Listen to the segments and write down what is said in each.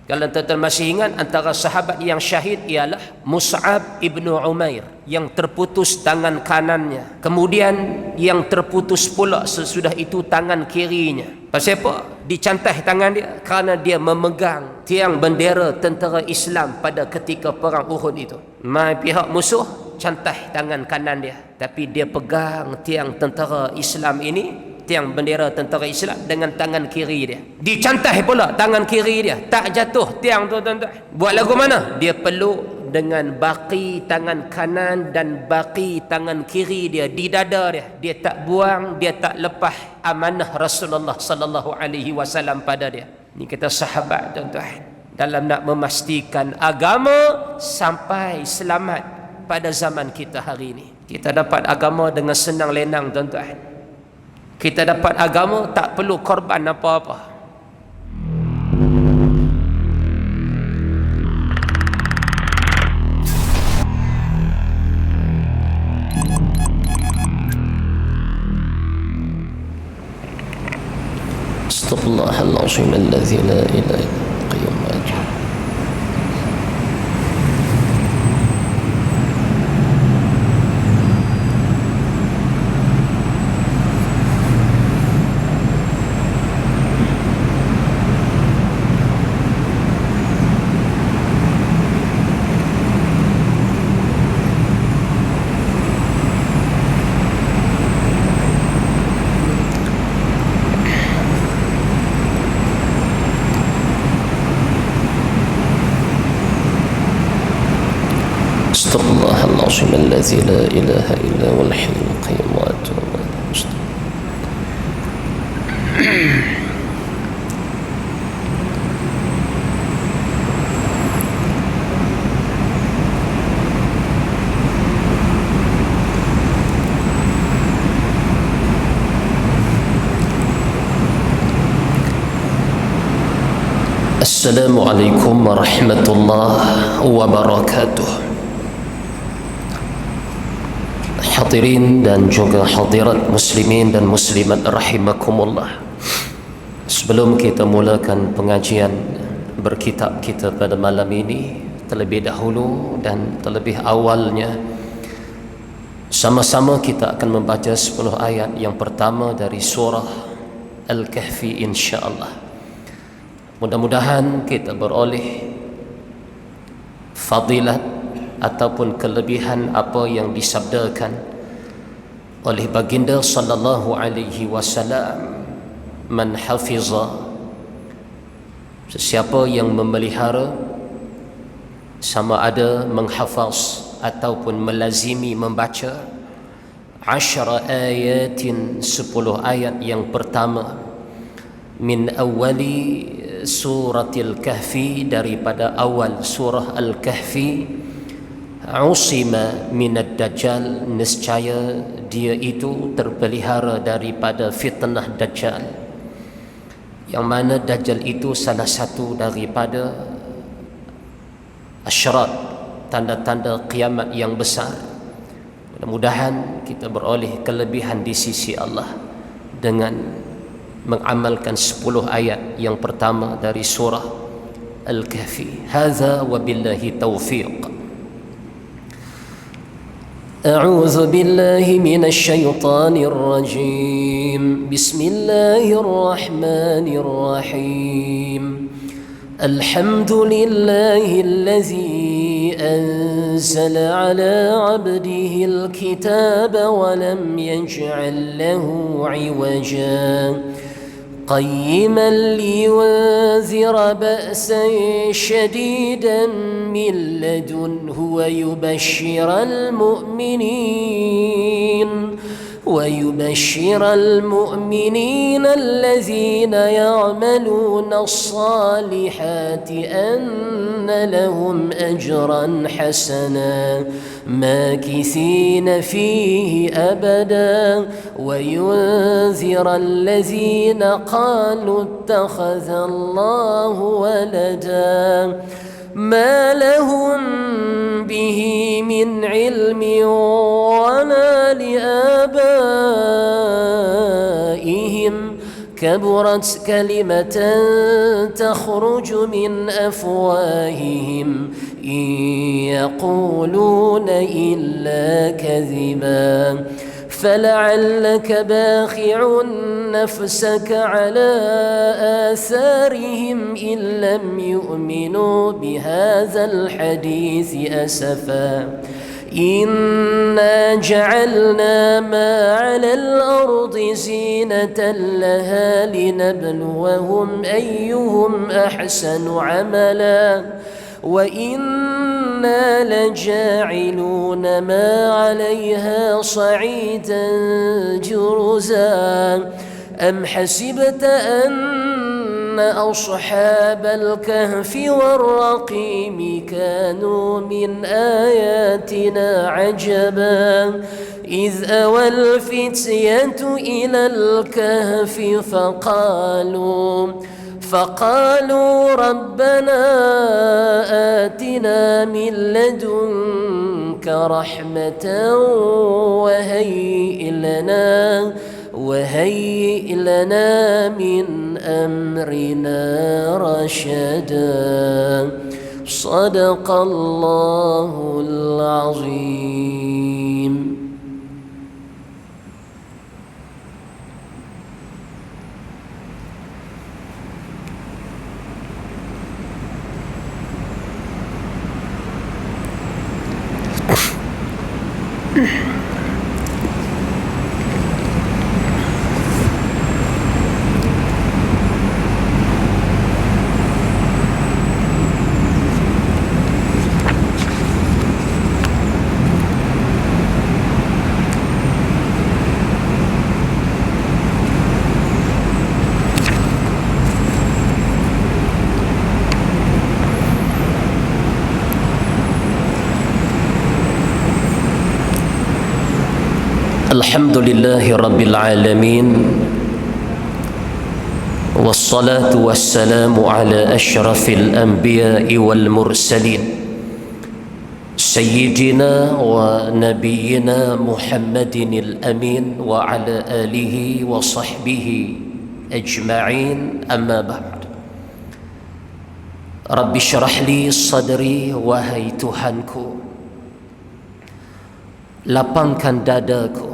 Kalau tuan-tuan masih ingat, antara sahabat yang syahid ialah Mus'ab ibnu Umair, yang terputus tangan kanannya. Kemudian yang terputus pula sesudah itu tangan kirinya. Pasal apa? Dicantai tangan dia kerana dia memegang tiang bendera tentera Islam pada ketika perang Uhud itu. Mai pihak musuh cantai tangan kanan dia, tapi dia pegang tiang tentera Islam ini, tiang bendera tentera Islam, dengan tangan kiri dia. Dicantai pula tangan kiri dia, tak jatuh tiang tu tuan-tuan. Buat lagu mana? Dia peluk dengan baki tangan kanan dan baki tangan kiri dia di dada dia. Dia tak buang, dia tak lepas amanah Rasulullah sallallahu alaihi wasallam pada dia. Ni kata sahabat tuan-tuan, dalam nak memastikan agama sampai selamat pada zaman kita hari ini. Kita dapat agama dengan senang lenang tuan-tuan. Kita dapat agama tak perlu korban apa-apa. Astaghfirullahalazim alladzi la ilaha illa qayyum ajal. Astaghfirullahalazim alladzi la ilaha illa huwal hayyul qayyum wa atubu ilaih. Assalamualaikum warahmatullahi wabarakatuh. Hadirin dan juga hadirat muslimin dan muslimat rahimakumullah. Sebelum kita mulakan pengajian berkitab kita pada malam ini, terlebih dahulu dan terlebih awalnya, sama-sama kita akan membaca 10 ayat yang pertama dari surah Al-Kahfi insya-Allah. Mudah-mudahan kita beroleh fadilat ataupun kelebihan apa yang disabdakan oleh baginda sallallahu alaihi wasallam, man hafiza, sesiapa yang memelihara, sama ada menghafaz ataupun melazimi membaca 10 ayatin, 10 ayat yang pertama, min awali suratil kahfi, daripada awal surah Al-Kahfi, usima minad dajjal, nescaya dia itu terpelihara daripada fitnah dajjal, yang mana dajjal itu salah satu daripada asyarat, tanda-tanda kiamat yang besar. Mudah-mudahan kita beroleh kelebihan di sisi Allah dengan mengamalkan 10 ayat yang pertama dari surah Al-Kahfi. Hadza wabillahi taufiq. أعوذ بالله من الشيطان الرجيم. بسم الله الرحمن الرحيم. الحمد لله الذي أنزل على عبده الكتاب ولم يجعل له عوجا قيما لينذر بأسا شديدا من لدنه ويبشر المؤمنين الذين يعملون الصالحات أن لهم أجرا حسنا ماكثين فيه أبدا وينذر الذين قالوا اتخذ الله ولدا ما لهم به من علم ولا لآبائهم كبرت كلمة تخرج من أفواههم إن يقولون إلا كذبا فلعلك باخع نفسك على آثارهم إن لم يؤمنوا بهذا الحديث أسفا إنا جعلنا ما على الأرض زينة لها لنبلوهم أيهم أحسن عملا وإنا لجاعلون ما عليها صعيدا جرزا أم حسبت أن أصحاب الكهف والرقيم كانوا من آياتنا عجبا إذ أوى الفتية إلى الكهف فقالوا ربنا آتنا من لدنك رحمة وهيئ لنا من أمرنا رشدا صدق الله العظيم. الحمد لله رب العالمين والصلاة والسلام على أشرف الأنبياء والمرسلين سيدنا ونبينا محمد الأمين وعلى آله وصحبه أجمعين أما بعد رب اشرح لي صدري wahai Tuhanku, lapangkan dadaku,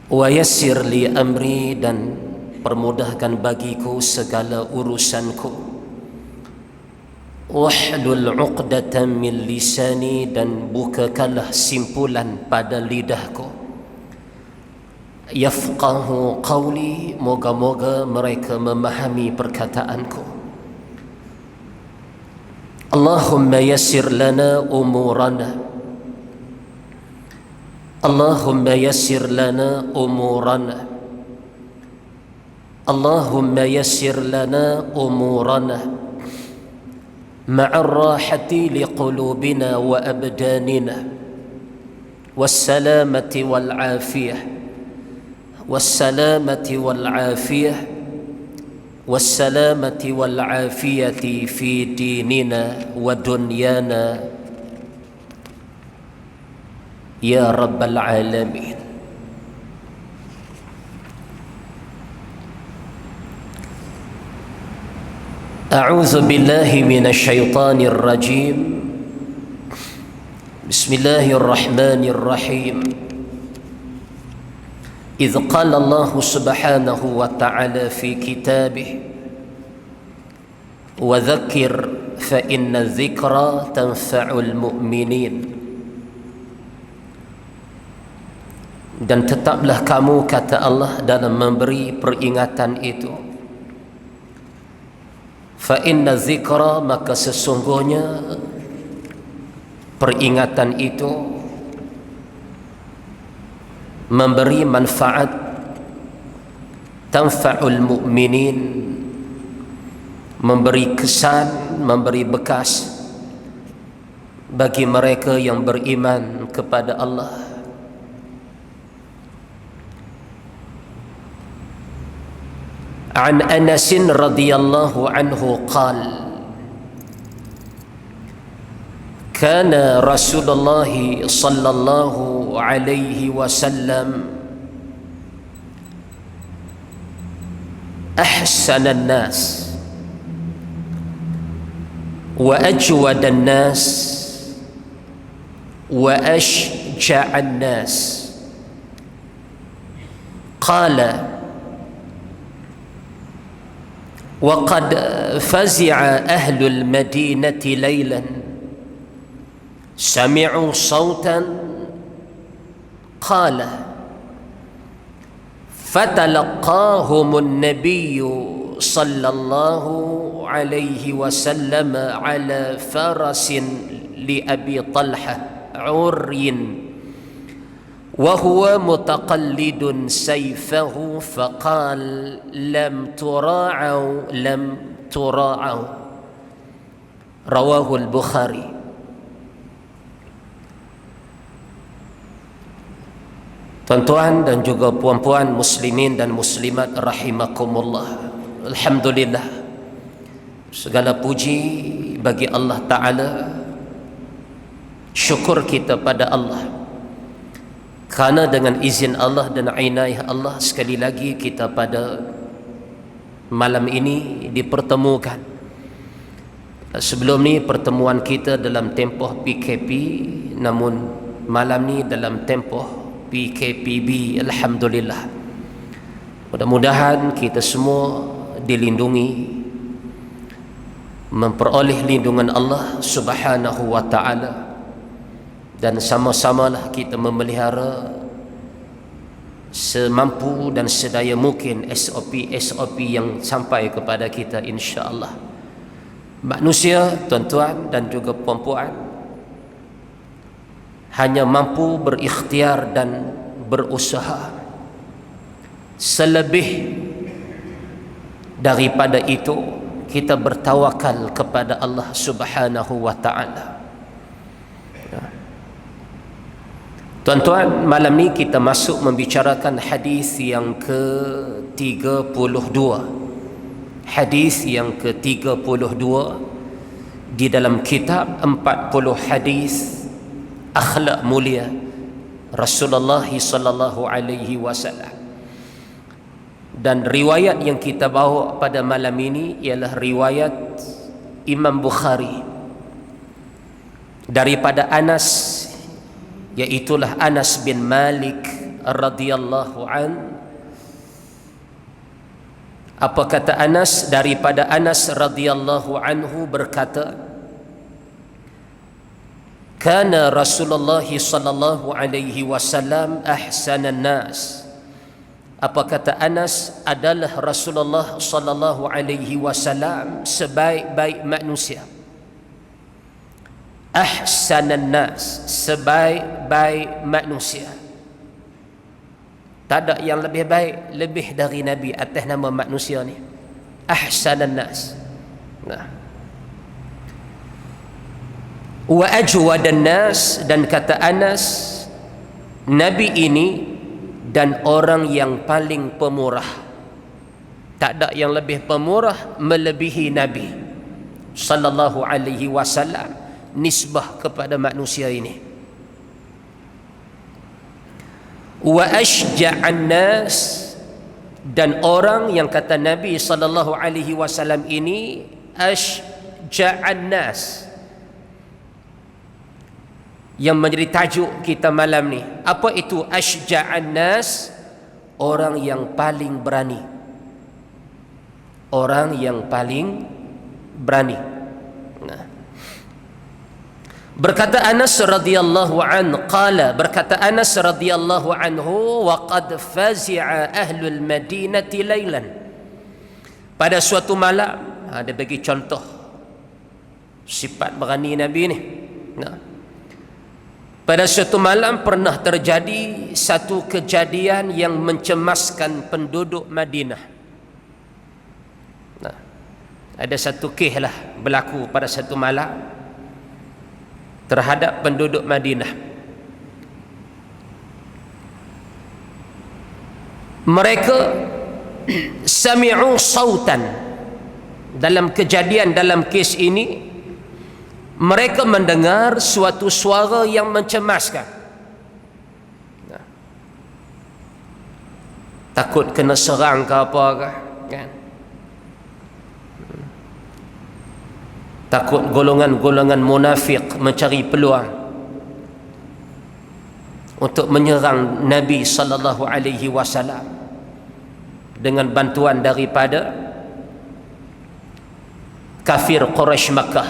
wa yassir li amri, dan permudahkan bagiku segala urusanku, wahlul 'uqdatan min lisani, dan bukakanlah simpulan pada lidahku, yafqahu qawli, moga-moga mereka memahami perkataanku. Allahumma yassir lana umurana, Allahumma yassir lana umurana, Allahumma yassir lana umurana ma'ar rahati liqulubina wa abdanina wassalamati wal afiyah wassalamati wal afiyah wassalamati wal afiyati fi dinina wa dunyana ya rabbal alamin. A'udzu billahi minasy syaithanir rajim. Bismillahirrahmanirrahim. Idz qala Allah subhanahu wa ta'ala fi kitabih wa dzakir fa inna dzikra tanfa'ul mu'minin. Dan tetaplah kamu, kata Allah, dalam memberi peringatan itu. Fa inna dzikra, maka sesungguhnya peringatan itu memberi manfaat, tanfa'ul mu'minin, memberi kesan, memberi bekas bagi mereka yang beriman kepada Allah. An Anas radhiyallahu anhu qala kana Rasulullah sallallahu alaihi wasallam ahsanan nas wa ajwadan nas wa ashja'an nas. Qala وقد فزع أهل المدينة ليلا سمعوا صوتا قال فتلقاهم النبي صلى الله عليه وسلم على فرس لأبي طلحة عري وهو متقلد سيفه فقال لم تراعوا رواه البخاري. Tuan-tuan dan juga puan-puan muslimin dan muslimat rahimakumullah, alhamdulillah, segala puji bagi Allah Ta'ala. Syukur kita pada Allah kerana dengan izin Allah dan inayah Allah sekali lagi kita pada malam ini dipertemukan. Sebelum ni pertemuan kita dalam tempoh PKP, namun malam ni dalam tempoh PKPB. Alhamdulillah, mudah-mudahan kita semua dilindungi, memperoleh lindungan Allah Subhanahu wa ta'ala, dan sama-samalah kita memelihara semampu dan sedaya mungkin SOP yang sampai kepada kita, insya-Allah. Manusia, tuan-tuan dan juga puan-puan, hanya mampu berikhtiar dan berusaha. Selebih daripada itu, kita bertawakal kepada Allah Subhanahu wa ta'ala. Tuan-tuan, malam ni kita masuk membicarakan hadis yang ke-32. Hadis yang ke-32 di dalam kitab 40 hadis akhlak mulia Rasulullah sallallahu alaihi wasallam. Dan riwayat yang kita bawa pada malam ini ialah riwayat Imam Bukhari daripada Anas, iaitulah Anas bin Malik radhiyallahu an. Apa kata Anas? Daripada Anas radhiyallahu anhu berkata, kana Rasulullah sallallahu alaihi wasallam ahsanan nas. Apa kata Anas? Adalah Rasulullah sallallahu alaihi wasallam sebaik-baik manusia. Ahsanan nas, sebaik-baik manusia. Tak ada yang lebih baik lebih dari Nabi atas nama manusia ni. Ahsanan nas. Nah. Wa ajwadan nas, dan kata Anas, Nabi ini dan orang yang paling pemurah. Tak ada yang lebih pemurah melebihi Nabi sallallahu alaihi wasallam nisbah kepada manusia ini. Wa ashja'an nas, dan orang yang kata Nabi sallallahu alaihi wasallam ini ashja'an nas, yang menjadi tajuk kita malam ni. Apa itu ashja'an nas? Orang yang paling berani. Orang yang paling berani. Nah. Berkata Anas radhiyallahu an, qala, berkata Anas radhiyallahu anhu, wa qad fazi'a ahlul madinati lailan. Pada suatu malam, ada bagi contoh sifat berani Nabi ni. Nah. Pada suatu malam pernah terjadi satu kejadian yang mencemaskan penduduk Madinah. Nah, ada satu kes lah berlaku pada satu malam terhadap penduduk Madinah. Mereka sami'u sautan. Dalam kejadian, dalam kes ini, mereka mendengar suatu suara yang mencemaskan. Takut kena serang ke apa ke, kan? Takut golongan-golongan munafik mencari peluang untuk menyerang Nabi sallallahu alaihi wasallam dengan bantuan daripada kafir Quraisy Makkah.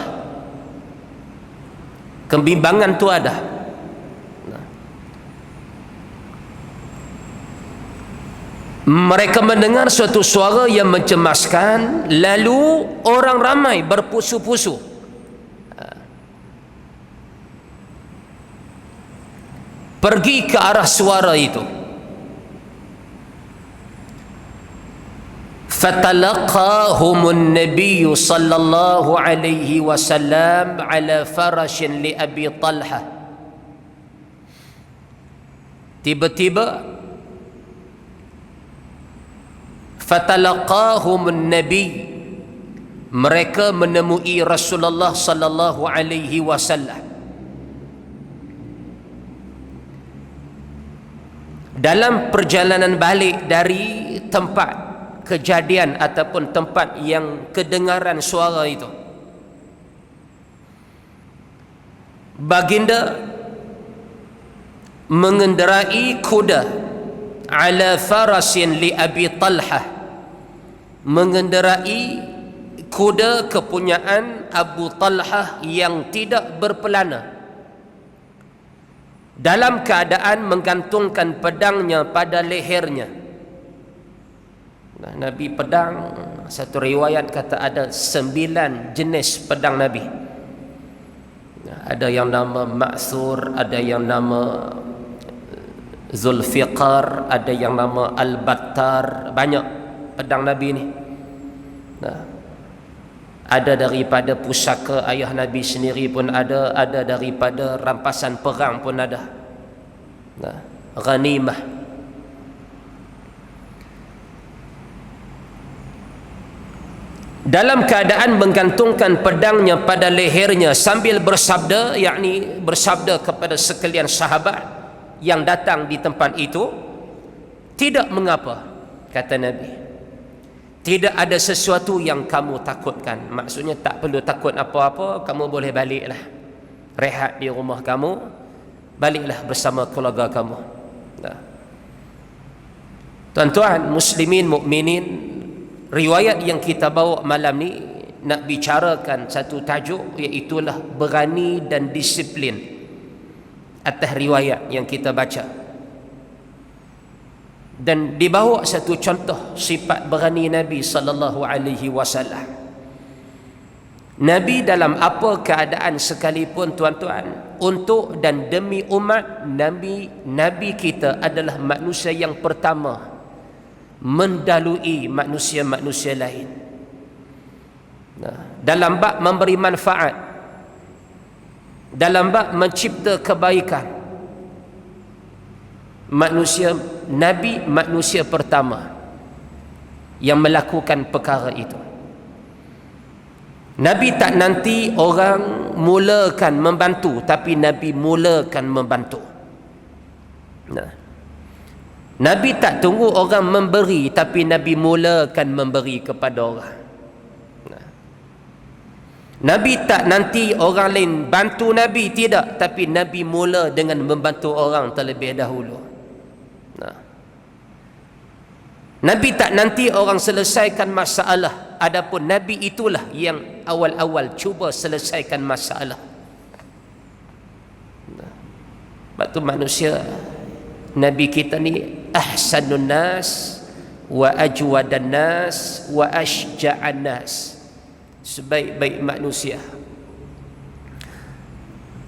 Kebimbangan tu ada. Mereka mendengar suatu suara yang mencemaskan, lalu orang ramai berpusu-pusu. Pergi ke arah suara itu. Fatalaqahumun Nabiy sallallahu alaihi wasallam ala farashin li Abi Talha. Tiba-tiba fatalaqahumun Nabi, mereka menemui Rasulullah sallallahu alaihi wasallam dalam perjalanan balik dari tempat kejadian ataupun tempat yang kedengaran suara itu. Baginda mengendarai kuda ala farasin li Abi Talha, mengendarai kuda kepunyaan Abu Talhah yang tidak berpelana, dalam keadaan menggantungkan pedangnya pada lehernya. Nabi pedang, satu riwayat kata ada 9 jenis pedang Nabi. Ada yang nama Ma'thur, ada yang nama Zulfiqar, ada yang nama Al-Battar. Banyak pedang Nabi ni. Ada daripada pusaka ayah Nabi sendiri pun ada daripada rampasan perang pun ada. Ghanimah. Dalam keadaan menggantungkan pedangnya pada lehernya sambil bersabda, yakni bersabda kepada sekalian sahabat yang datang di tempat itu, tidak mengapa, kata Nabi, tidak ada sesuatu yang kamu takutkan. Maksudnya tak perlu takut apa-apa, kamu boleh baliklah, rehat di rumah kamu, baliklah bersama keluarga kamu. Tuan-tuan muslimin mukminin, riwayat yang kita bawa malam ni nak bicarakan satu tajuk, iaitulah berani dan disiplin atas riwayat yang kita baca. Dan dibawa satu contoh sifat berani Nabi sallallahu alaihi wasallam. Nabi dalam apa keadaan sekalipun tuan-tuan, untuk dan demi umat, Nabi kita adalah manusia yang pertama mendalui manusia-manusia lain. Dalam bab memberi manfaat, dalam bab mencipta kebaikan, Nabi manusia pertama yang melakukan perkara itu. Nabi tak nanti orang mulakan membantu, tapi Nabi mulakan membantu. Nabi tak tunggu orang memberi, tapi Nabi mulakan memberi kepada orang. Nabi tak nanti orang lain bantu Nabi, tidak, tapi Nabi mula dengan membantu orang terlebih dahulu. Nabi tak nanti orang selesaikan masalah, adapun Nabi itulah yang awal-awal cuba selesaikan masalah. Sebab tu manusia Nabi kita ni ahsanun nas wa ajwadan nas wa ashja'an nas, sebaik-baik manusia,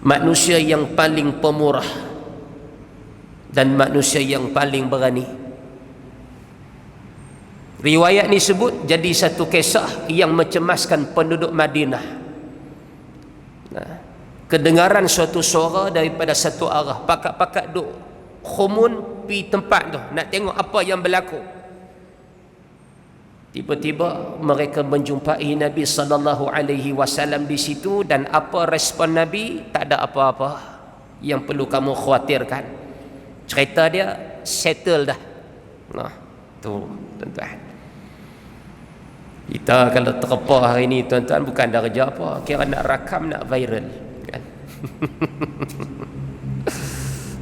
manusia yang paling pemurah dan manusia yang paling berani. Riwayat ni sebut jadi satu kisah yang mencemaskan penduduk Madinah. Kedengaran suatu suara daripada satu arah, pakat-pakat duk khumun pi tempat tu nak tengok apa yang berlaku. Tiba-tiba mereka menjumpai Nabi sallallahu alaihi wasallam di situ, dan apa respon Nabi? Tak ada apa-apa yang perlu kamu khawatirkan. Cerita dia settle dah. Tu tuan-tuan. Kita kalau terpa hari ni tuan-tuan bukan dah kerja apa, kira nak rakam, nak viral kan.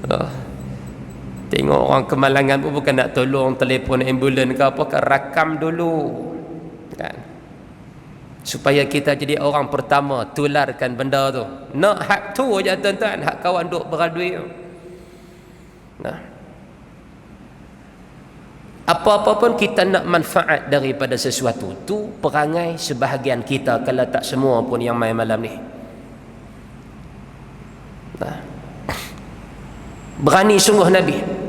Oh. Tengok orang kemalangan pun bukan nak tolong telefon ambulan ke apa, kan rakam dulu kan, supaya kita jadi orang pertama tularkan benda tu. Nak hak tu je tuan-tuan, hak kawan duk beradui tu. Nah, apa-apa pun kita nak manfaat daripada sesuatu tu, perangai sebahagian kita, kalau tak semua pun yang main malam ni. Nah, berani sungguh Nabi.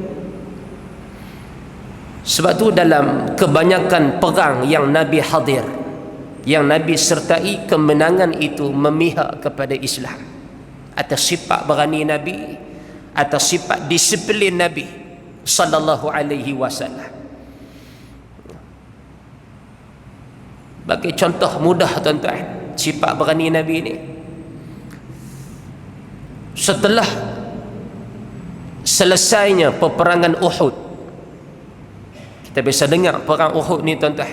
Sebab tu dalam kebanyakan perang yang Nabi hadir, yang Nabi sertai, kemenangan itu memihak kepada Islam, atas sifat berani Nabi, atas sifat disiplin Nabi sallallahu alaihi wasallam. Bagi contoh mudah tuan-tuan, sifat berani Nabi ini, setelah selesainya peperangan Uhud, kita biasa dengar perang Uhud ni tuan-tuan,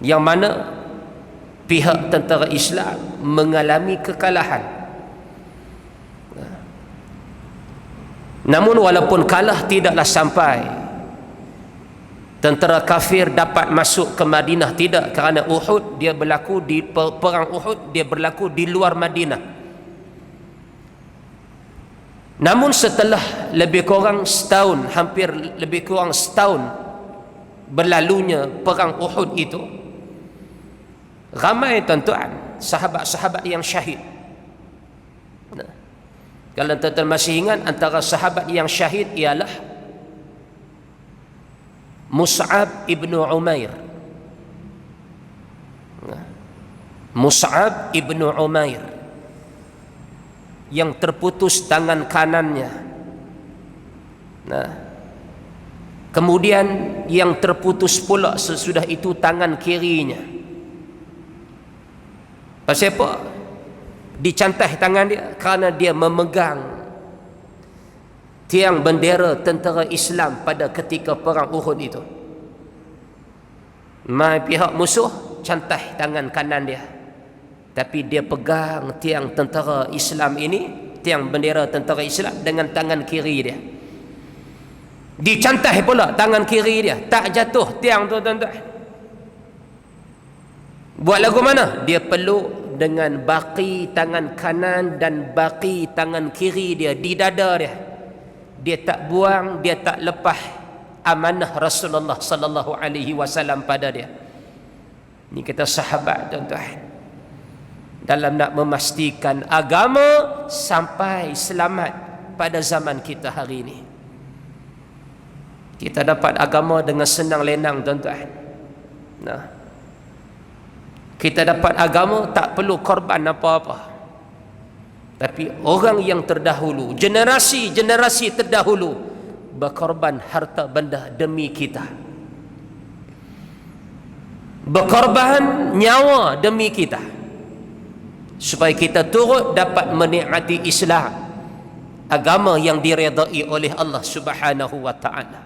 yang mana pihak tentera Islam mengalami kekalahan. Namun walaupun kalah, tidaklah sampai tentera kafir dapat masuk ke Madinah, tidak, kerana Uhud dia berlaku di perang Uhud dia berlaku di luar Madinah. Namun setelah lebih kurang setahun, hampir lebih kurang setahun berlalunya perang Uhud itu, ramai tuan-tuan sahabat-sahabat yang syahid. Nah, kalau tuan-tuan masih ingat, antara sahabat yang syahid ialah Mus'ab ibnu Umair. Nah, Mus'ab ibnu Umair yang terputus tangan kanannya. Nah, kemudian yang terputus pula sesudah itu tangan kirinya. Pasal apa? Dicantai tangan dia kerana dia memegang tiang bendera tentera Islam pada ketika perang Uhud itu. Mai pihak musuh cantai tangan kanan dia, tapi dia pegang tiang tentera Islam ini, tiang bendera tentera Islam, dengan tangan kiri dia. Dicantai pula tangan kiri dia, tak jatuh tiang tu tuan-tuan. Buat lagu mana? Dia peluk dengan baki tangan kanan dan baki tangan kiri dia di dada dia. Dia tak buang, dia tak lepas amanah Rasulullah sallallahu alaihi wasallam pada dia. Ni kata sahabat tuan-tuan, dalam nak memastikan agama sampai selamat pada zaman kita hari ini. Kita dapat agama dengan senang lenang tuan-tuan. Nah, kita dapat agama tak perlu korban apa-apa. Tapi orang yang terdahulu, generasi-generasi terdahulu, berkorban harta benda demi kita, berkorban nyawa demi kita, supaya kita turut dapat menikmati Islam, agama yang diredai oleh Allah Subhanahu wa ta'ala.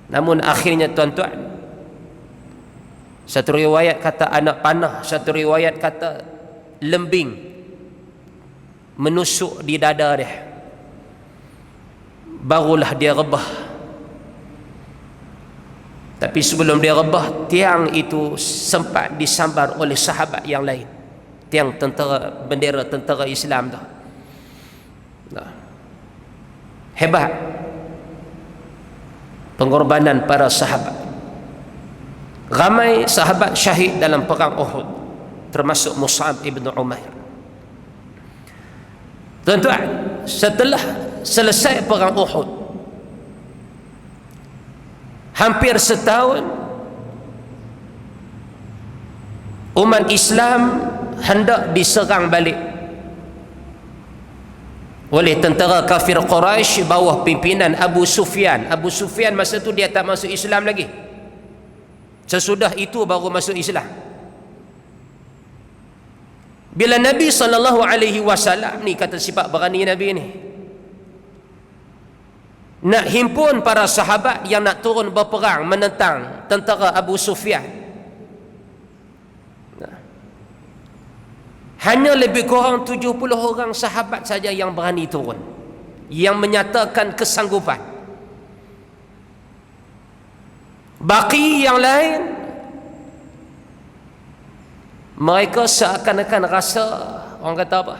Namun akhirnya tuan-tuan, satu riwayat kata anak panah, satu riwayat kata lembing menusuk di dada dia, barulah dia rebah. Tapi sebelum dia rebah, tiang itu sempat disambar oleh sahabat yang lain, tiang tentera, bendera tentera Islam tu. Nah, hebat pengorbanan para sahabat. Ramai sahabat syahid dalam perang Uhud, termasuk Mus'ab ibnu Umair. Tuan-tuan, setelah selesai perang Uhud, hampir setahun, umat Islam hendak diserang balik oleh tentera kafir Quraisy bawah pimpinan Abu Sufyan. Abu Sufyan masa tu dia tak masuk Islam lagi. Sesudah itu baru masuk Islam. Bila Nabi sallallahu alaihi wasallam ni, kata sifat berani Nabi ni, nak himpun para sahabat yang nak turun berperang menentang tentera Abu Sufyan. Hanya lebih kurang 70 orang sahabat saja yang berani turun, yang menyatakan kesanggupan. Baki yang lain, mereka seakan-akan rasa, orang kata apa,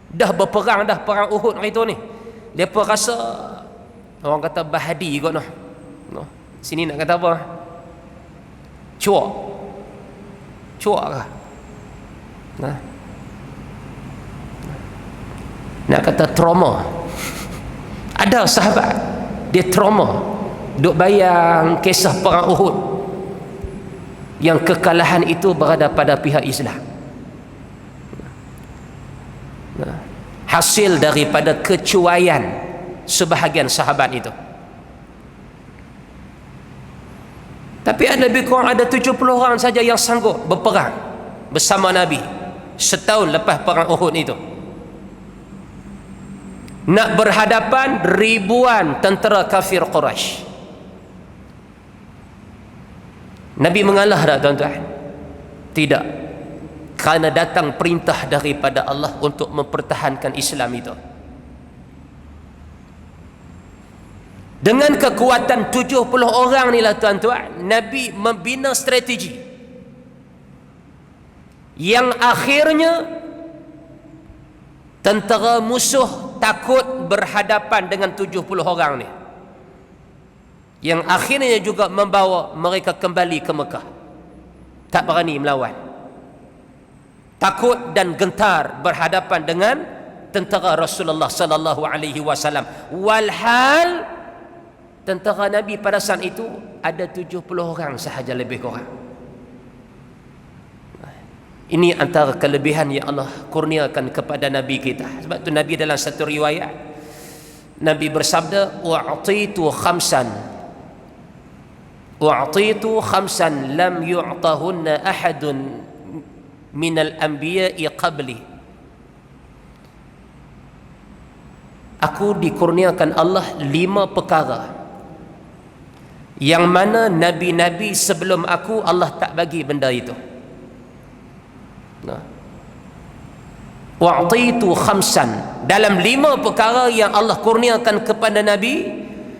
dah berperang dah, perang Uhud hari tu ni, mereka rasa, orang kata bahadi kot noh. Sini nak kata apa, cuak kah, nak kata trauma. Ada sahabat dia trauma, duk bayang kisah perang Uhud yang kekalahan itu berada pada pihak Islam, hasil daripada kecuaian sebahagian sahabat itu. Tapi lebih kurang ada 70 orang saja yang sanggup berperang bersama Nabi setahun lepas perang Uhud itu, nak berhadapan ribuan tentera kafir Quraisy. Nabi mengalah tak tuan-tuan? Tidak, kerana datang perintah daripada Allah untuk mempertahankan Islam itu. Dengan kekuatan 70 orang ni lah tuan-tuan, Nabi membina strategi yang akhirnya tentera musuh takut berhadapan dengan 70 orang ni, yang akhirnya juga membawa mereka kembali ke Mekah, tak berani melawan, takut dan gentar berhadapan dengan tentera Rasulullah sallallahu alaihi wasallam. Walhal tentera Nabi pada saat itu ada 70 orang sahaja lebih kurang. Ini antara kelebihan yang Allah kurniakan kepada Nabi kita. Sebab tu Nabi dalam satu riwayat, Nabi bersabda, "U'titu khamsan lam yu'tahunna ahadun minal anbiya'i qabli." Aku dikurniakan Allah 5 perkara yang mana nabi-nabi sebelum aku Allah tak bagi benda itu. Wa'titu khamsan, dalam 5 perkara yang Allah kurniakan kepada Nabi,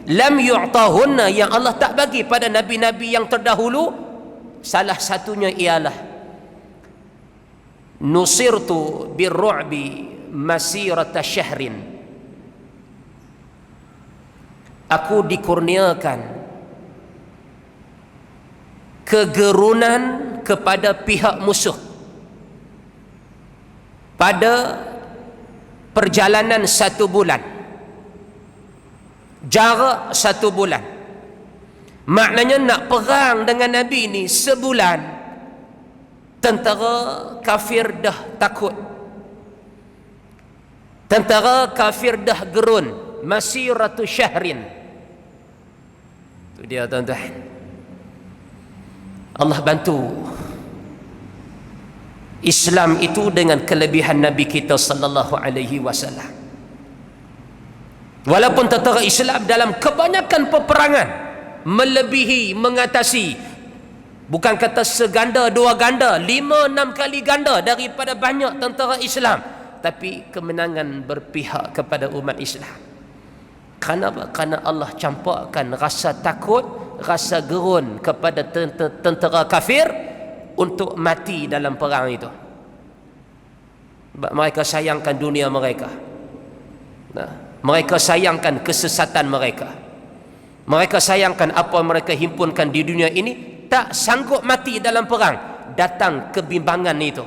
lam yu'tahunna, yang Allah tak bagi pada nabi-nabi yang terdahulu. Salah satunya ialah nusirtu birru'bi masirata syahrin, aku dikurniakan kegerunan kepada pihak musuh pada perjalanan 1 bulan, jarak 1 bulan. Maknanya nak perang dengan Nabi ni sebulan, tentera kafir dah takut, tentera kafir dah gerun, masiratu syahrin. Itu dia tuan-tuan, Allah bantu Islam itu dengan kelebihan Nabi kita sallallahu alaihi wasallam. Walaupun tentera Islam dalam kebanyakan peperangan melebihi, mengatasi, bukan kata seganda, 2 ganda, 5-6 kali ganda daripada banyak tentera Islam, tapi kemenangan berpihak kepada umat Islam. Kenapa? Kerana Allah campurkan rasa takut, rasa gerun kepada tentera kafir untuk mati dalam perang itu. Mereka sayangkan dunia mereka, mereka sayangkan kesesatan mereka, mereka sayangkan apa mereka himpunkan di dunia ini, tak sanggup mati dalam perang. Datang kebimbangan itu,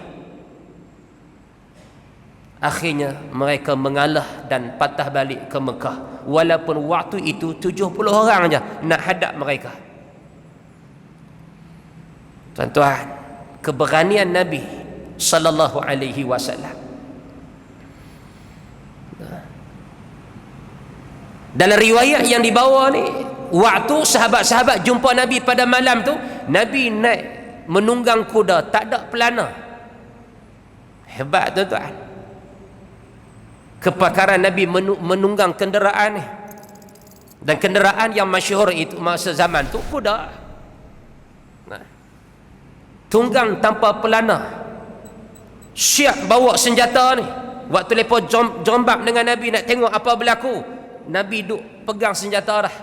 akhirnya mereka mengalah dan patah balik ke Mekah. Walaupun waktu itu 70 orang saja nak hadap mereka. Tuan-tuan, keberanian Nabi sallallahu alaihi wasallam. Dalam riwayat yang dibawa ni, waktu sahabat-sahabat jumpa Nabi pada malam tu, Nabi naik menunggang kuda, tak ada pelana. Hebat tuan-tuan, kepakaran Nabi menunggang kenderaan ni. Dan kenderaan yang masyhur itu masa zaman tu kuda. Tunggang tanpa pelana, siap bawa senjata ni. Waktu lepas jombak dengan Nabi nak tengok apa berlaku, Nabi duk pegang senjata dah.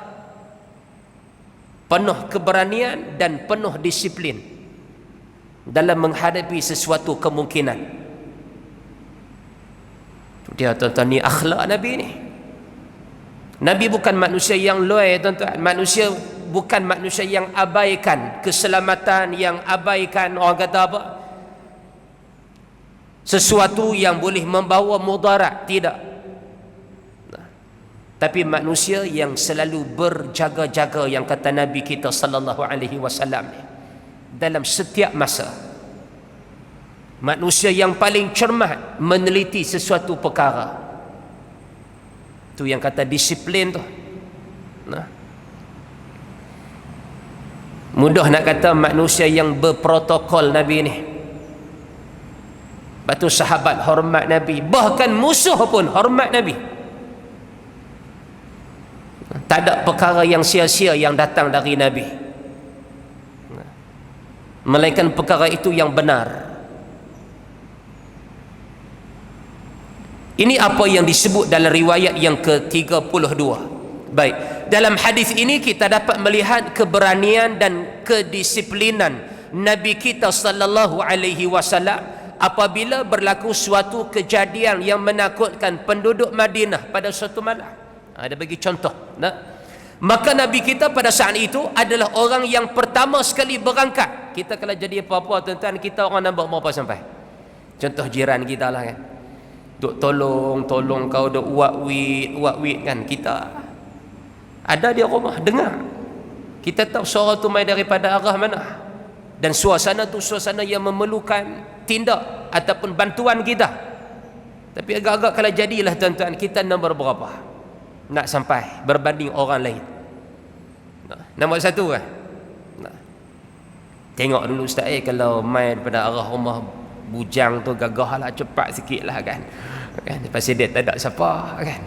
Penuh keberanian dan penuh disiplin dalam menghadapi sesuatu kemungkinan. Dia tuan-tuan, ni akhlak Nabi ni. Nabi bukan manusia yang loy, tuan-tuan. Bukan manusia yang abaikan keselamatan, yang abaikan orang kata apa, sesuatu yang boleh membawa mudarat. Tidak. Tapi manusia yang selalu berjaga-jaga, yang kata Nabi kita sallallahu alaihi wasallam ni, dalam setiap masa. Manusia yang paling cermat meneliti sesuatu perkara. Tu yang kata disiplin tu. Mudah nak kata manusia yang berprotokol Nabi ni. Batu sahabat hormat Nabi, bahkan musuh pun hormat Nabi. Tak ada perkara yang sia-sia yang datang dari Nabi, melainkan perkara itu yang benar. Ini apa yang disebut dalam riwayat yang ke-32. Baik, dalam hadis ini kita dapat melihat keberanian dan kedisiplinan Nabi kita sallallahu alaihi wasallam apabila berlaku suatu kejadian yang menakutkan penduduk Madinah pada suatu malam. Ada bagi contoh, maka Nabi kita pada saat itu adalah orang yang pertama sekali berangkat. Kita kalau jadi apa-apa, tuan-tuan, kita orang nampak berapa sampai? Contoh jiran kita lah kan, duk tolong kau duk uak wit kan. Kita ada di rumah dengar, kita tahu suara tu mai daripada arah mana, dan suasana tu suasana yang memerlukan tindak ataupun bantuan kita. Tapi agak-agak kalau jadilah, tuan-tuan, kita nombor berapa nak sampai berbanding orang lain? Nombor satu kan? Tengok dulu ustaz, kalau mai daripada arah rumah bujang tu gagah lah, cepat sikit lah kan. Pasal dia tak ada siapa kan.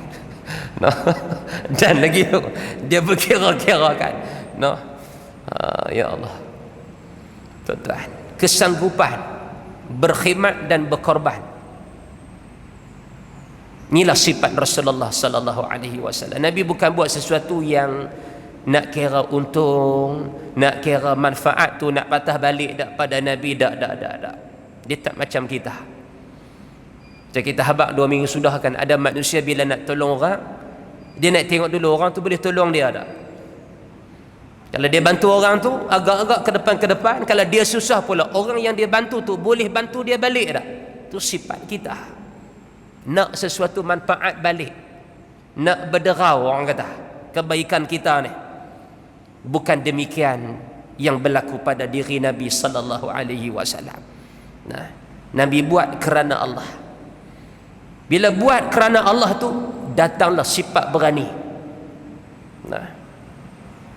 Dan lagi tu dia berkira-kira kan. Ya Allah, tuan-tuan, kesanggupan berkhidmat dan berkorban, inilah sifat Rasulullah sallallahu alaihi wasallam. Nabi bukan buat sesuatu yang nak kira untung, nak kira manfaat tu nak patah balik dak pada Nabi. Tak. Dia tak macam kita. Macam kita habaq 2 minggu sudah kan, ada manusia bila nak tolong orang, dia nak tengok dulu orang tu boleh tolong dia tak. Kalau dia bantu orang tu agak-agak ke depan, kalau dia susah pula, orang yang dia bantu tu boleh bantu dia balik tak. Tu sifat kita, nak sesuatu manfaat balik, nak berderau orang kata kebaikan kita ni. Bukan demikian yang berlaku pada diri Nabi sallallahu alaihi wasallam. Nabi buat kerana Allah. Bila buat kerana Allah tu, datanglah sifat berani.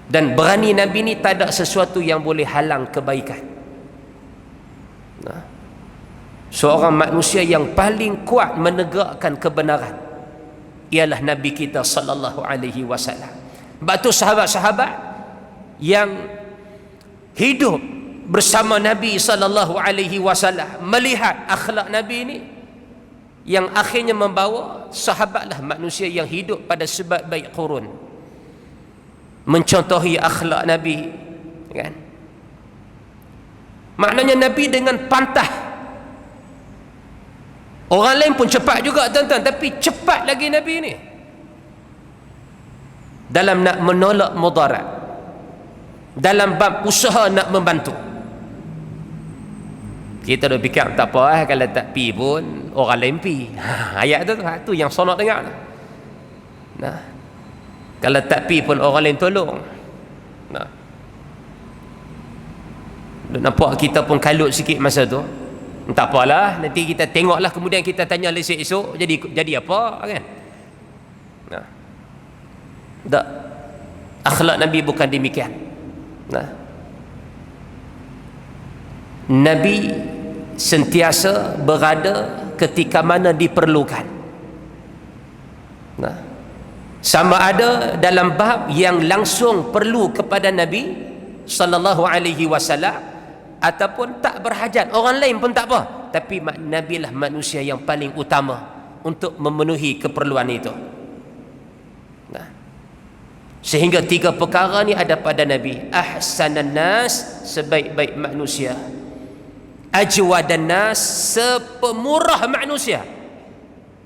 Dan berani Nabi ni tak ada sesuatu yang boleh halang kebaikan. Seorang manusia yang paling kuat menegakkan kebenaran ialah Nabi kita sallallahu alaihi wasallam. Batu sahabat-sahabat yang hidup bersama Nabi sallallahu alaihi wasallam melihat akhlak Nabi ini, yang akhirnya membawa sahabatlah manusia yang hidup pada sebaik-baik qurun mencontohi akhlak Nabi kan. Maknanya Nabi dengan pantah. Orang lain pun cepat juga, tuan-tuan, tapi cepat lagi Nabi ni dalam nak menolak mudarat, dalam bab usaha nak membantu. Kita dah fikir tak apa kalau tak pi pun orang lain pi. Ayat tu yang sonok dengar. Kalau tak pi pun orang lain tolong. Nampak kita pun kalut sikit masa tu. Tak apalah, nanti kita tengoklah, kemudian kita tanya esok jadi apa kan. Tak. Akhlak Nabi bukan demikian. Nabi sentiasa berada ketika mana diperlukan. sama ada dalam bab yang langsung perlu kepada Nabi sallallahu alaihi wasallam ataupun tak berhajat, orang lain pun tak apa, tapi Nabi lah manusia yang paling utama untuk memenuhi keperluan itu. Nah, sehingga 3 perkara ni ada pada Nabi. Ahsanan nas, sebaik-baik manusia. Ajwadan nas, sepemurah manusia.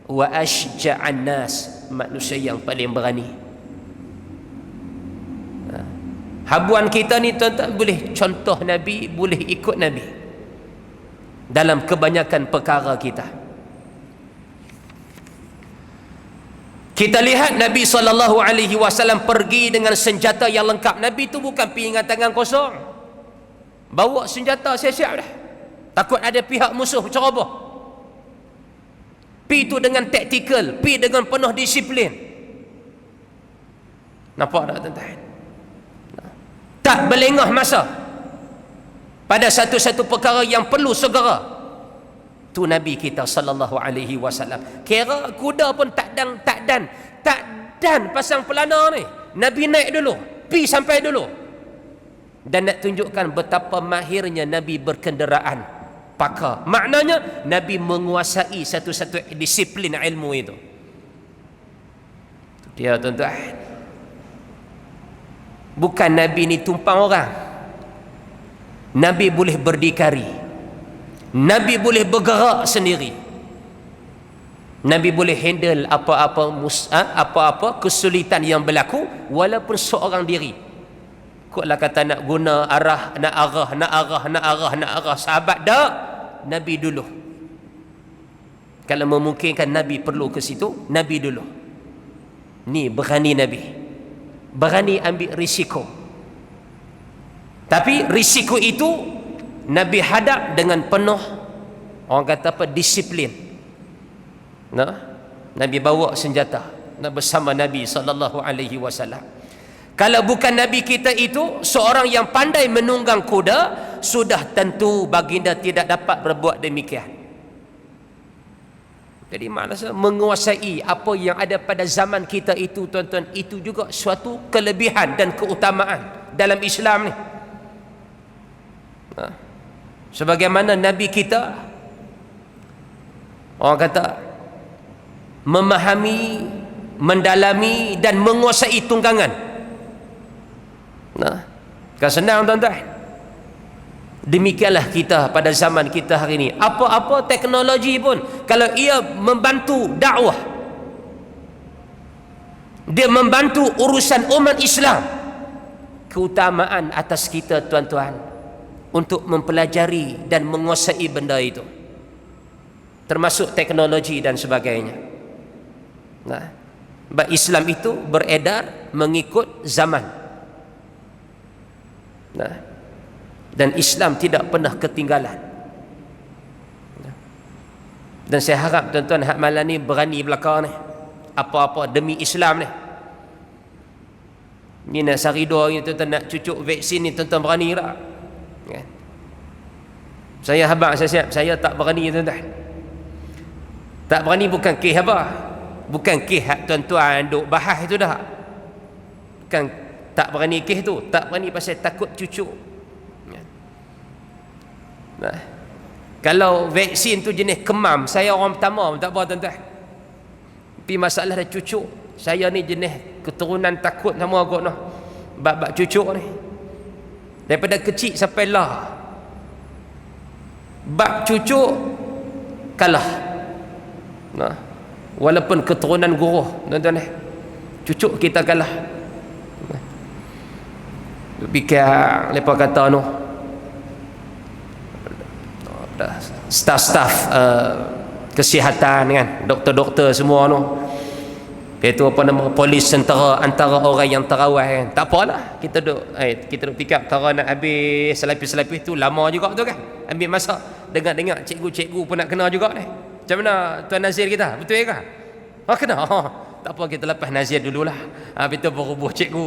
Wa ashja'an nas, manusia yang paling berani. Habuan kita ni tuan-tuan boleh contoh Nabi, boleh ikut Nabi dalam kebanyakan perkara kita. Kita lihat Nabi SAW pergi dengan senjata yang lengkap. Nabi tu bukan pergi dengan tangan kosong, bawa senjata siap-siap dah, takut ada pihak musuh ceroboh. Pergi tu dengan taktikal, pergi dengan penuh disiplin. Nampak tak tuan-tuan? Tak berlengah masa pada satu-satu perkara yang perlu segera. Tu Nabi kita sallallahu alaihi wasallam. Kira kuda pun tak dan pasang pelana ni. Nabi naik dulu, pi sampai dulu. Dan nak tunjukkan betapa mahirnya Nabi berkenderaan pakar. Maknanya Nabi menguasai satu-satu disiplin ilmu itu. Dia tuan-tuan. Bukan Nabi ni tumpang orang. Nabi boleh berdikari. Nabi boleh bergerak sendiri. Nabi boleh handle apa-apa kesulitan yang berlaku walaupun seorang diri. Koklah kata nak guna arah, nak arah sahabat dak, Nabi dulu. Kalau memungkinkan Nabi perlu ke situ, Nabi dulu. Ni berani Nabi. Berani ambil risiko. Tapi risiko itu Nabi hadap dengan penuh, orang kata apa, disiplin. Nah, Nabi bawa senjata bersama Nabi sallallahu alaihi wasallam. Kalau bukan Nabi kita itu seorang yang pandai menunggang kuda, sudah tentu baginda tidak dapat berbuat demikian. Jadi maksudnya menguasai apa yang ada pada zaman kita itu tuan-tuan, itu juga suatu kelebihan dan keutamaan dalam Islam ni. Sebagaimana Nabi kita, orang kata, memahami, mendalami dan menguasai tunggangan. Kan senang tuan-tuan. Demikianlah kita pada zaman kita hari ini. Apa-apa teknologi pun, kalau ia membantu dakwah, dia membantu urusan umat Islam, keutamaan atas kita tuan-tuan untuk mempelajari dan menguasai benda itu, termasuk teknologi dan sebagainya. Nah, Islam itu beredar mengikut zaman. Nah, dan Islam tidak pernah ketinggalan. Dan saya harap tuan-tuan hak malam ni berani belakang ni, apa-apa demi Islam ni. Ni nak sari 2 ni tuan-tuan, nak cucuk vaksin ni tuan-tuan berani tak? Kan? Saya habaq, saya siap. Saya tak berani tuan-tuan. Tak berani bukan kes apa, bukan kes hak tuan-tuan duk bahas itu dah. Bukan tak berani kes tu, tak berani pasal takut cucuk. Nah, kalau vaksin tu jenis kemam, saya orang pertama tak apa tuan-tuan. Tapi masalah dah cucuk, saya ni jenis keturunan takut sama agak noh. Bab cucuk ni daripada kecil sampai lah, bab cucuk kalah. Nah, walaupun keturunan guruh tuan-tuan, cucuk kita kalah. Fikir lepas kata noh, staf-staf kesihatan kan, doktor-doktor semua tu, itu apa nama, polis tentera, antara orang yang terawal kan. Tak apalah, kita duk fikir cara nak habis selapis-selapis tu lama juga tu kan, ambil masa. Dengar-dengar cikgu-cikgu pun nak kena juga ni. Macam mana Tuan Nazir kita, betul ke? Kena. Tak apa, kita lepas Nazir dululah, kita berubuh cikgu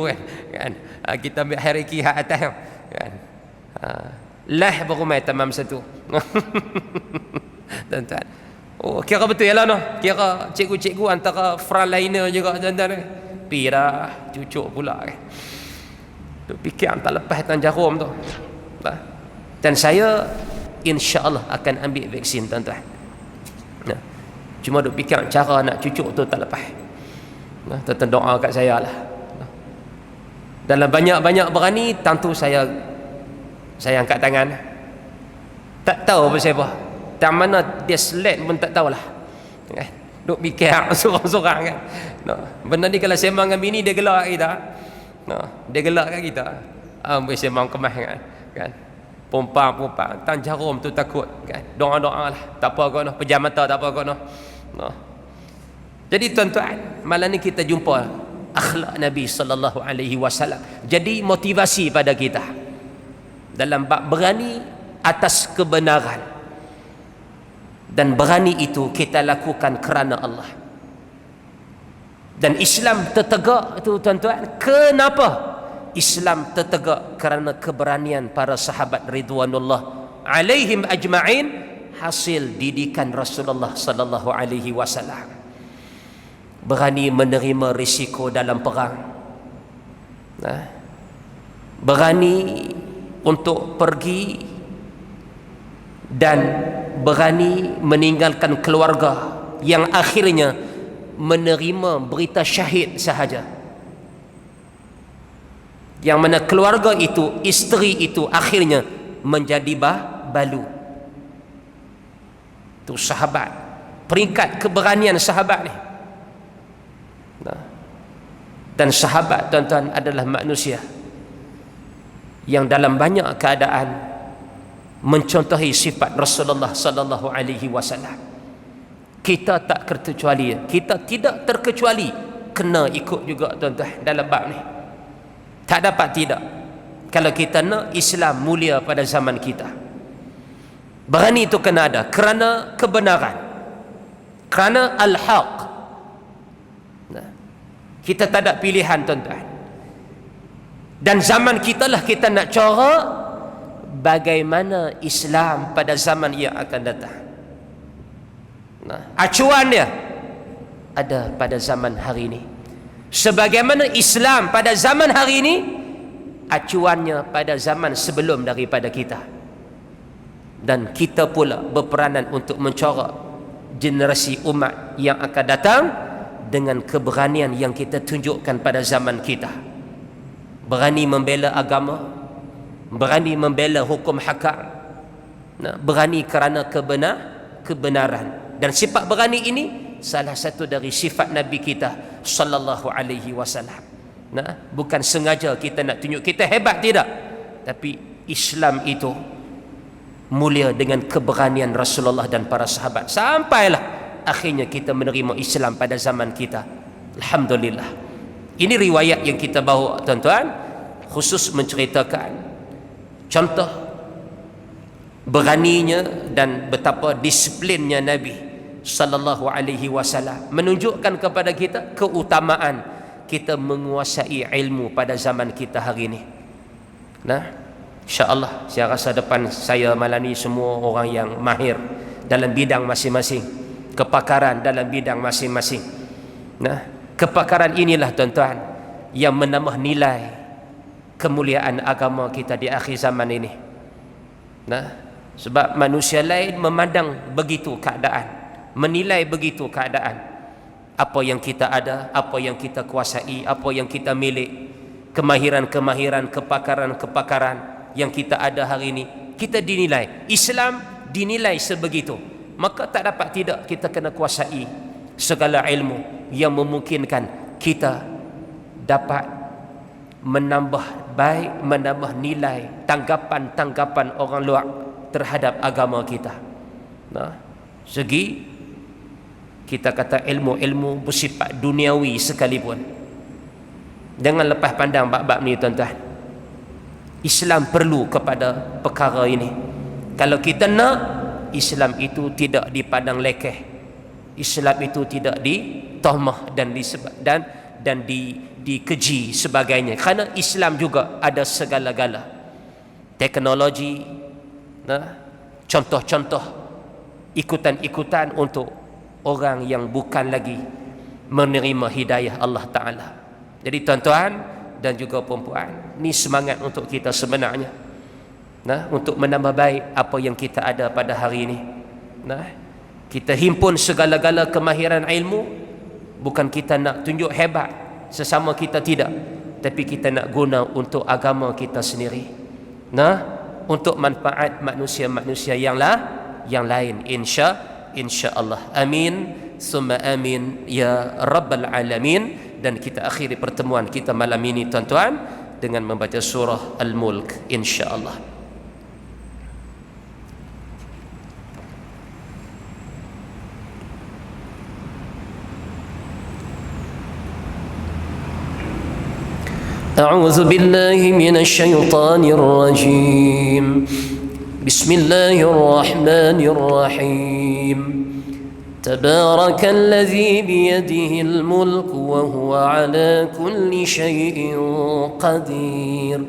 kan. Kita ambil hierarki hak atas kan. Lah baru mai tamam satu. Tuan-tuan. Oh, kira betul lah noh. Kira cikgu-cikgu antara frontliner juga tuan-tuan. Pi dah, cucuk pula kan. Duk fikir tak lepas tan jarum tu. Dan saya insya-Allah akan ambil vaksin tuan-tuan. Cuma duk fikir cara nak cucuk tu tak lepas. Tuan-tuan doa kat saya lah. Dalam banyak-banyak berani, tentu saya angkat tangan. Tak tahu apa siapa. Tak mana dia select pun tak tahulah. Duk fikir sorang-sorang kan. Benda ni kalau sembang dengan bini dia gelak kita. Dia gelak kat kita. Ambil sembang kemas kan. Pompang tan jarum tu takut kan. Doa-doa lah. Tak apa kau noh, pejam mata tak apa kau noh. Jadi tuan-tuan, malam ni kita jumpa akhlak Nabi sallallahu alaihi wasallam. Jadi motivasi pada kita dalam bab berani atas kebenaran. Dan berani itu kita lakukan kerana Allah. Dan Islam tertegak itu tuan-tuan. Kenapa Islam tertegak? Kerana keberanian para sahabat ridwanullah alaihim ajma'in, hasil didikan Rasulullah sallallahu alaihi wasallam. Berani menerima risiko dalam perang. Berani untuk pergi dan berani meninggalkan keluarga yang akhirnya menerima berita syahid sahaja. Yang mana keluarga itu, isteri itu akhirnya menjadi balu. Itu sahabat. Peringkat keberanian sahabat ni. Dan sahabat tuan-tuan adalah manusia yang dalam banyak keadaan mencontohi sifat Rasulullah sallallahu alaihi wasallam. Kita tak terkecuali, kita tidak terkecuali kena ikut juga tuan-tuan dalam bab ni. Tak dapat tidak. Kalau kita nak Islam mulia pada zaman kita, berani itu kena ada kerana kebenaran, kerana al-haq. Kita tak ada pilihan tuan-tuan. Dan zaman kita lah kita nak cara bagaimana Islam pada zaman yang akan datang. Acuan dia ada pada zaman hari ini. Sebagaimana Islam pada zaman hari ini, acuannya pada zaman sebelum daripada kita. Dan kita pula berperanan untuk mencorak generasi umat yang akan datang dengan keberanian yang kita tunjukkan pada zaman kita. Berani membela agama, berani membela hukum hakam, berani kerana kebenaran. Dan sifat berani ini salah satu dari sifat Nabi kita sallallahu alaihi wasallam. Bukan sengaja kita nak tunjuk kita hebat, tidak, tapi Islam itu mulia dengan keberanian Rasulullah dan para sahabat. Sampailah akhirnya kita menerima Islam pada zaman kita. Alhamdulillah. Ini riwayat yang kita bawa tuan-tuan, khusus menceritakan contoh beraninya dan betapa disiplinnya Nabi sallallahu alaihi wasallam, menunjukkan kepada kita keutamaan kita menguasai ilmu pada zaman kita hari ini. InsyaAllah saya rasa depan saya malam ni semua orang yang mahir dalam bidang masing-masing, kepakaran dalam bidang masing-masing. Kepakaran inilah tuan-tuan yang menambah nilai kemuliaan agama kita di akhir zaman ini. Sebab manusia lain memandang begitu keadaan, menilai begitu keadaan. Apa yang kita ada, apa yang kita kuasai, apa yang kita milik, kemahiran-kemahiran, kepakaran-kepakaran yang kita ada hari ini, kita dinilai. Islam dinilai sebegitu. Maka tak dapat tidak kita kena kuasai segala ilmu yang memungkinkan kita dapat menambah baik, menambah nilai tanggapan-tanggapan orang luar terhadap agama kita. Segi kita kata ilmu-ilmu bersifat duniawi sekalipun, jangan lepas pandang bab-bab ni tuan-tuan. Islam perlu kepada perkara ini. Kalau kita nak Islam itu tidak dipandang lekeh, Islam itu tidak ditahmah dan dikeji sebagainya. Kerana Islam juga ada segala-gala. Teknologi, contoh-contoh ikutan-ikutan untuk orang yang bukan lagi menerima hidayah Allah Ta'ala. Jadi tuan-tuan dan juga perempuan, ni semangat untuk kita sebenarnya. Untuk menambah baik apa yang kita ada pada hari ini. Kita himpun segala-gala kemahiran ilmu, bukan kita nak tunjuk hebat sesama kita, tidak, tapi kita nak guna untuk agama kita sendiri, untuk manfaat manusia-manusia yang lain, insya-Allah. Amin summa amin ya rabbal alamin. Dan kita akhiri pertemuan kita malam ini tuan-tuan dengan membaca surah Al-Mulk, insya-Allah. أعوذ بالله من الشيطان الرجيم بسم الله الرحمن الرحيم تبارك الذي بيده الملك وهو على كل شيء قدير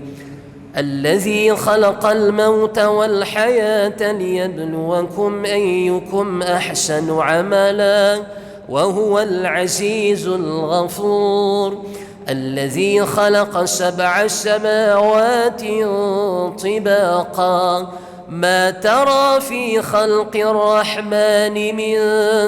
الذي خلق الموت والحياة ليبلوكم أيكم أحسن عملا وهو العزيز الغفور الذي خلق 7 سماوات طباقا ما ترى في خلق الرحمن من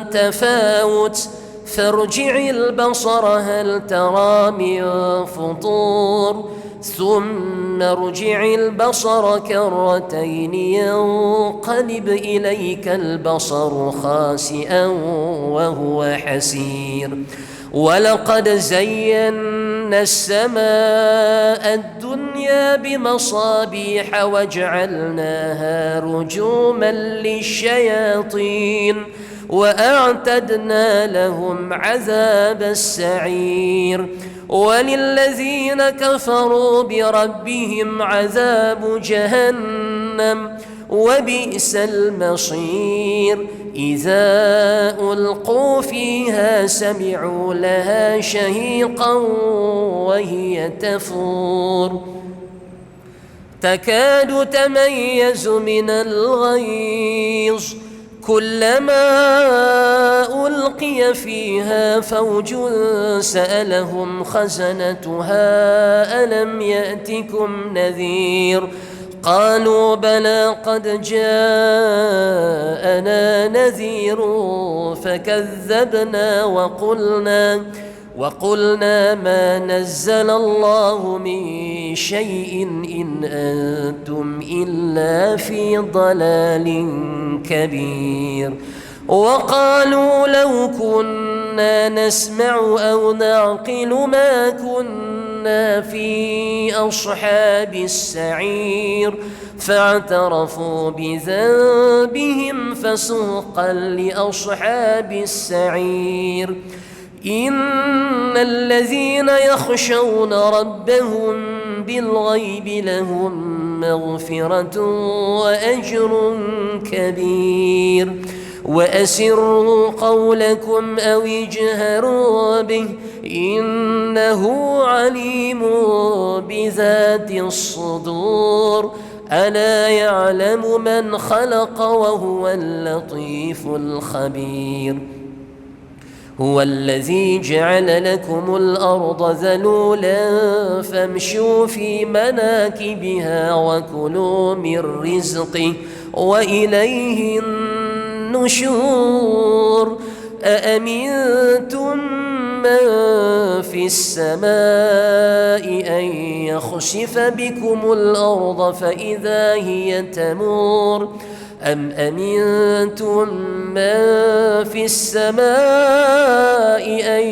تفاوت فارجع البصر هل ترى من فطور ثم ارجع البصر كرتين ينقلب إليك البصر خاسئا وهو حسير ولقد زينا السماء الدنيا بمصابيح وجعلناها رجوما للشياطين وأعتدنا لهم عذاب السعير وللذين كفروا بربهم عذاب جهنم وبئس المصير إذا ألقوا فيها سمعوا لها شهيقا وهي تفور تكاد تميز من الغيظ كلما ألقي فيها فوج سألهم خزنتها ألم يأتكم نذير قالوا بلى قد جاءنا نذير فكذبنا وقلنا ما نزل الله من شيء إن أنتم إلا في ضلال كبير وقالوا لو كنا نسمع أو نعقل ما كنا في أصحاب السعير فاعترفوا بذنبهم فسوقا لأصحاب السعير إن الذين يخشون ربهم بالغيب لهم مغفرة وأجر كبير وأسروا قولكم أو اجهروا به إنه عليم بذات الصدور ألا يعلم من خلق وهو اللطيف الخبير هو الذي جعل لكم الأرض ذلولا فامشوا في مناكبها وكلوا من رزقه وإليه النشور أأمنتم من في السماء أن يخسف بكم الأرض فإذا هي تمور أم أمنتم من في السماء أن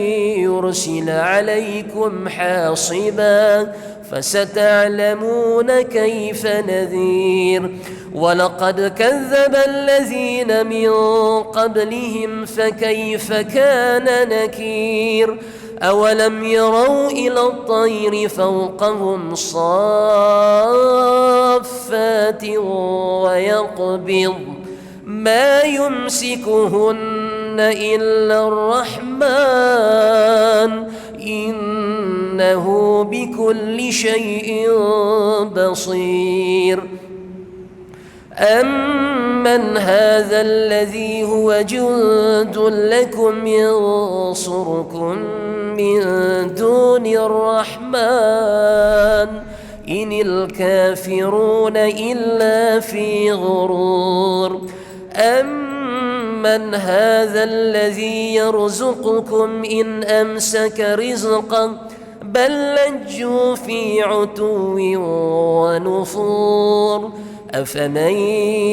يرسل عليكم حاصبا فستعلمون كيف نذير ولقد كذب الذين من قبلهم فكيف كان نكير أولم يروا إلى الطير فوقهم صافات ويقبض ما يمسكهن إلا الرحمن إنه بكل شيء بصير أمن هذا الذي هو جند لكم ينصركم من دون الرحمن إن الكافرون إلا في غرور أمن هذا الذي يرزقكم إن أمسك رزقه بل لجوا في عتو ونفور أفمن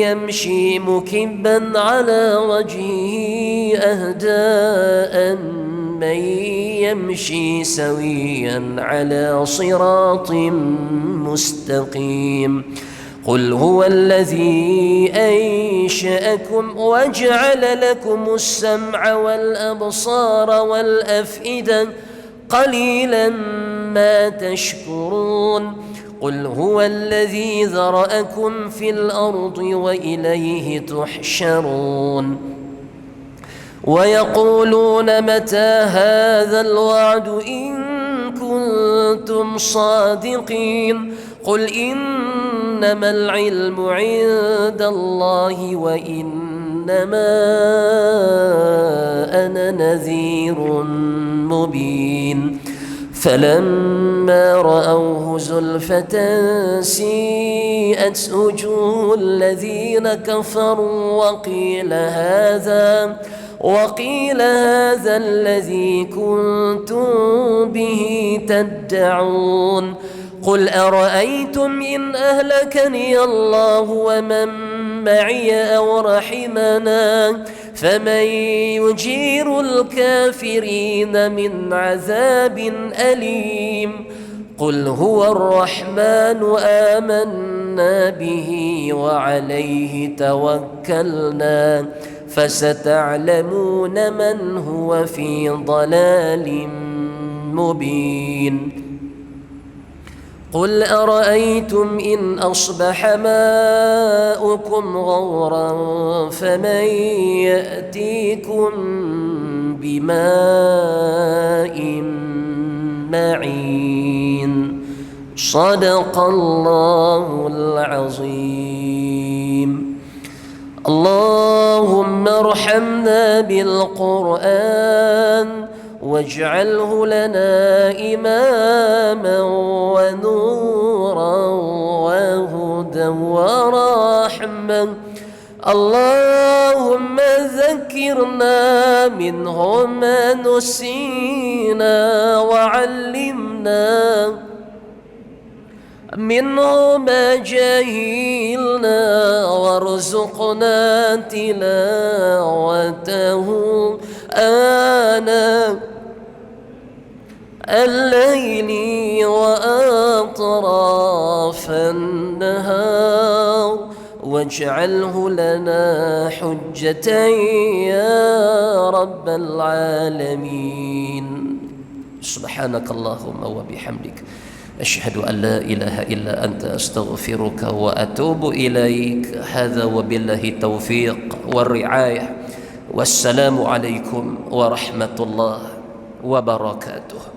يمشي مكبا على وجهه أهدى من يمشي سويا على صراط مستقيم قل هو الذي أنشأكم وجعل لكم السمع والأبصار والأفئدة قليلا ما تشكرون قل هو الذي ذرأكم في الأرض وإليه تحشرون ويقولون متى هذا الوعد إن كنتم صادقين قل إنما العلم عند الله وإنما أنا نذير مبين فلما رأوه زلفة سيئت وجوه الذين كفروا وقيل هذا الذي كنتم به تدعون قل أرأيتم إن أهلكني الله ومن معي أو رحمنا فمن يجير الكافرين من عذاب أليم قل هو الرحمن آمنا به وعليه توكلنا فستعلمون من هو في ضلال مبين قل أرأيتم إن أصبح ماؤكم غورا فمن يأتيكم بماء معين صدق الله العظيم اللهم ارحمنا بالقرآن واجعله لنا إماما ونورا وهدى ورحمة اللهم ذكرنا منه ما نسينا وعلمنا منه ما جهلنا وارزقنا تلاوته آناء الليل وأطراف النهار واجعله لنا حجة يا رب العالمين سبحانك اللهم وبحمدك أشهد أن لا إله إلا أنت أستغفرك وأتوب إليك هذا وبالله التوفيق والرعاية والسلام عليكم ورحمة الله وبركاته